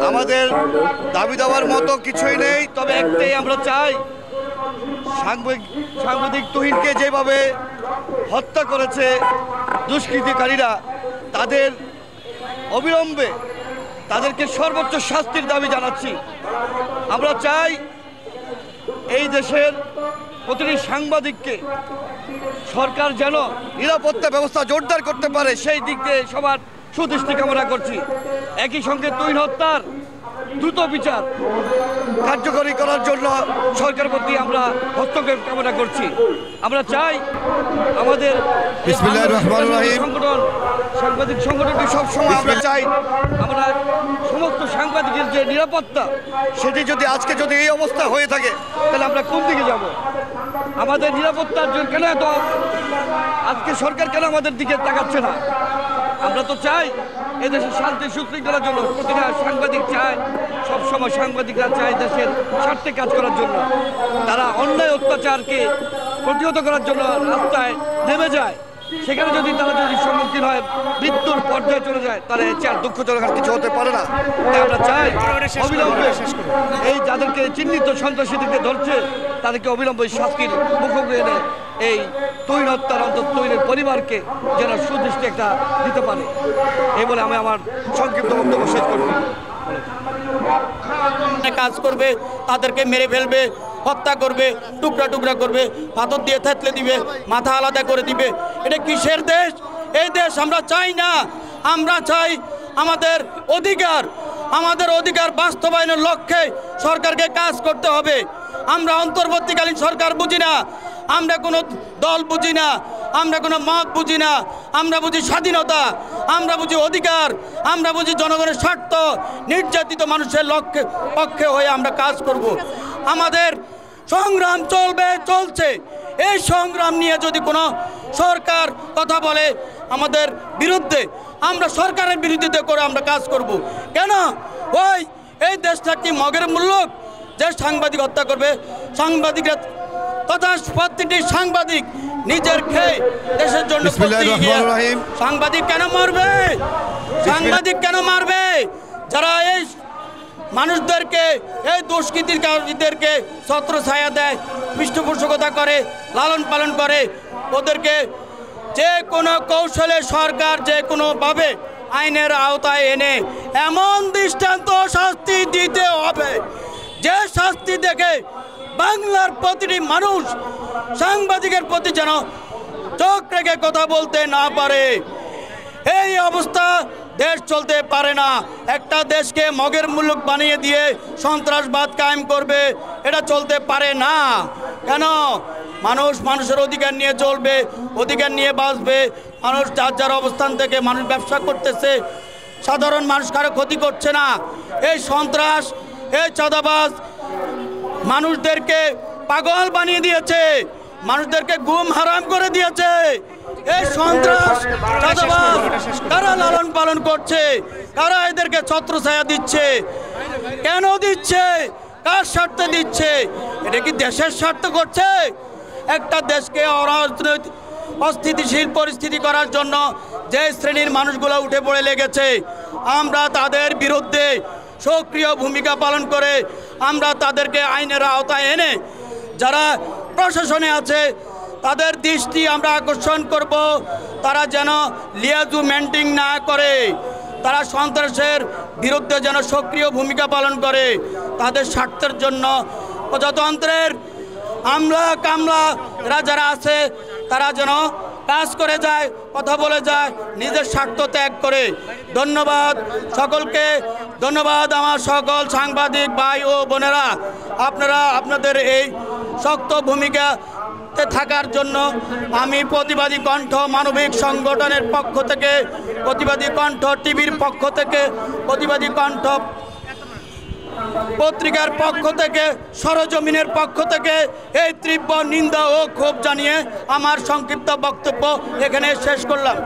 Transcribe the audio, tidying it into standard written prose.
আমাদের দাবি দেওয়ার মতো কিছুই নেই, তবে একটাই আমরা চাই, সাংবাদিক তুহিনকে যেভাবে হত্যা করেছে দুষ্কৃতিকারীরা, তাদের অবিলম্বে তাদেরকে সর্বোচ্চ শাস্তির দাবি জানাচ্ছি। আমরা চাই এই দেশের প্রতিটি সাংবাদিককে সরকার যেন নিরাপত্তা ব্যবস্থা জোরদার করতে পারে, সেই দিক দিয়ে সবার সুদৃষ্টি কামনা করছি। একই সঙ্গে তুহিন হত্যার দ্রুত বিচার কার্যকরী করার জন্য সরকারের প্রতি আমরা হস্তক্ষেপ কামনা করছি। আমরা চাই আমাদের সংগঠন সাংবাদিক সংগঠনটি সবসময় আমরা চাই আমরা সমস্ত সাংবাদিকের যে নিরাপত্তা, সেটি যদি আজকে যদি এই অবস্থা হয়ে থাকে তাহলে আমরা কোন দিকে যাব? আমাদের নিরাপত্তার জন্য কেন এত আজকে সরকার কেন আমাদের দিকে তাকাচ্ছে না? আমরা তো চাই এদেশের শান্তি সুশৃঙ্খলার জন্য, প্রতিটা সাংবাদিক চায়, সবসময় সাংবাদিকরা চায় দেশের স্বার্থে কাজ করার জন্য। তারা অন্যায় অত্যাচারকে প্রতিহত করার জন্য রাস্তায় নেমে যায়। সেখানে যদি তারা সম্মুখীন হয়, মৃত্যুর পর্যায়ে চলে যায়, তাহলে চার দুঃখজনক আর কিছু হতে পারে না। তাই আমরা চাই অবিলম্বে এই যাদেরকে চিহ্নিত সন্ত্রাসীদেরকে ধরছে তাদেরকে অবিলম্বে শাস্তির মুখোমুখি এনে এই তুহিন হত্যার অন্তত তুহিনের পরিবারকে যেন সুদৃষ্টি একটা দিতে পারে, এই বলে আমি আমার সংক্ষিপ্ত বক্তব্য শেষ করছি। কাজ করবে, তাদেরকে মেরে ফেলবে, হত্যা করবে, টুকরা টুকরা করবে, পাথর দিয়ে থেতলে দিবে, মাথা আলাদা করে দিবে। এটা কিসের দেশ? এই দেশ আমরা চাই না। আমরা চাই আমাদের অধিকার বাস্তবায়নের লক্ষ্যে সরকারকে কাজ করতে হবে। আমরা অন্তর্বর্তীকালীন সরকার বুঝি না, আমরা কোনো দল বুঝি না, আমরা কোনো মত বুঝি না। আমরা বুঝি স্বাধীনতা, আমরা বুঝি অধিকার, আমরা বুঝি জনগণের স্বার্থ। নির্যাতিত মানুষের পক্ষে হয়ে আমরা কাজ করব। আমাদের সংগ্রাম চলছে। এই সংগ্রাম নিয়ে যদি কোনো সরকার কথা বলে আমাদের বিরুদ্ধে, আমরা সরকারের বিরোধিতা করে আমরা কাজ করব। কেন? এই দেশটা কি মগের মুল্লুক যে সাংবাদিক হত্যা করবে? সাংবাদিকরা তথা প্রতিটি সাংবাদিক নিজের খেয়ে দেশের জন্য সাংবাদিক কেন মারবে? যারা এই মানুষদেরকে, এই দুষ্কৃতিকারীদেরকে ছত্র ছায়া দেয়, পৃষ্ঠপোষকতা করে, লালন পালন করে, ওদেরকে যে কোনো কৌশলে সরকার যে কোনোভাবে আইনের আওতায় এনে এমন দৃষ্টান্ত শাস্তি দিতে হবে, যে শাস্তি দেখে বাংলার প্রতিটি মানুষ সাংবাদিকের প্রতি যেন চোখ রেখে কথা বলতে না পারে। এই অবস্থা দেশ চলতে পারে না। একটা দেশকে মগের মুলুক বানিয়ে দিয়ে সন্ত্রাসবাদ কায়েম করবে, এটা চলতে পারে না। কেন? মানুষের অধিকার নিয়ে চলবে, অধিকার নিয়ে বাঁচবে। মানুষ যার অবস্থান থেকে মানুষ ব্যবসা করতেছে, সাধারণ মানুষ কারো ক্ষতি করছে না। এই সন্ত্রাস, এই চাঁদাবাজ মানুষদেরকে পাগল বানিয়ে দিয়েছে, মানুষদেরকে গুম হারাম করে দিয়েছে। এই সন্ত্রাস চাঁদাবাজ কারা লালন পালন করছে? কারা এদেরকে ছত্রছায়া দিচ্ছে? কেন দিচ্ছে? কার স্বার্থে দিচ্ছে? এটা কি দেশের স্বার্থ করছে? একটা দেশকে অরাজনৈতিক অস্থিতিশীল পরিস্থিতি করার জন্য যে শ্রেণীর মানুষগুলো উঠে পড়ে লেগেছে, আমরা তাদের বিরুদ্ধে সক্রিয় ভূমিকা পালন করে আমরা তাদেরকে আইনের আওতায় এনে যারা প্রশাসনে আছে তাদের দৃষ্টি আমরা আকর্ষণ করব, তারা যেন লিয়াজু মেন্টিং না করে, তারা সন্ত্রাসের বিরুদ্ধে যেন সক্রিয় ভূমিকা পালন করে, তাদের স্বার্থের জন্য প্রজাতন্ত্রের আমলা কামলারা যারা আছে তারা যেন কাজ করে যায়, কথা বলে যায়, নিজের স্বার্থ ত্যাগ করে। ধন্যবাদ সকলকে, ধন্যবাদ আমার সকল সাংবাদিক ভাই ও বোনেরা, আপনারা আপনাদের এই শক্ত ভূমিকাতে থাকার জন্য। আমি প্রতিবাদী কণ্ঠ মানবিক সংগঠনের পক্ষ থেকে, প্রতিবাদী কণ্ঠ টিভির পক্ষ থেকে, প্রতিবাদী কণ্ঠ পত্রিকার পক্ষ থেকে, সরজমিনের পক্ষ থেকে এই তীব্র নিন্দা ও ক্ষোভ জানিয়ে আমার সংক্ষিপ্ত বক্তব্য এখানে শেষ করলাম।